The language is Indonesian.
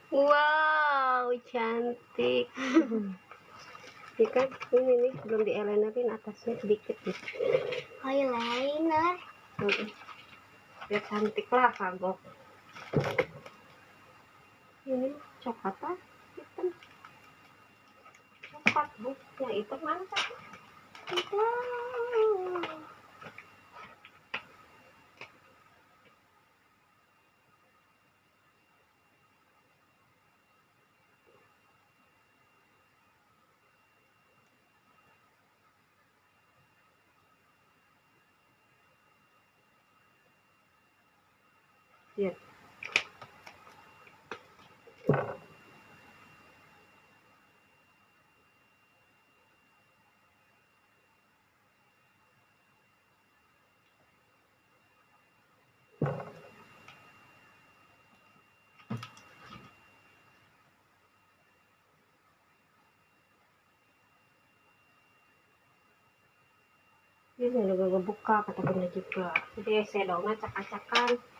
Wow, cantik. Ini kan ini nih belum di eyelinerin atasnya sedikit nih. Eyeliner. Biar cantik lah kagok. Ini coklat ah, hitam. Coklat bu, yang hitam mana kan? Ya. Ini udah ngebuka kata bener juga. Jadi shadownya acak-acakan.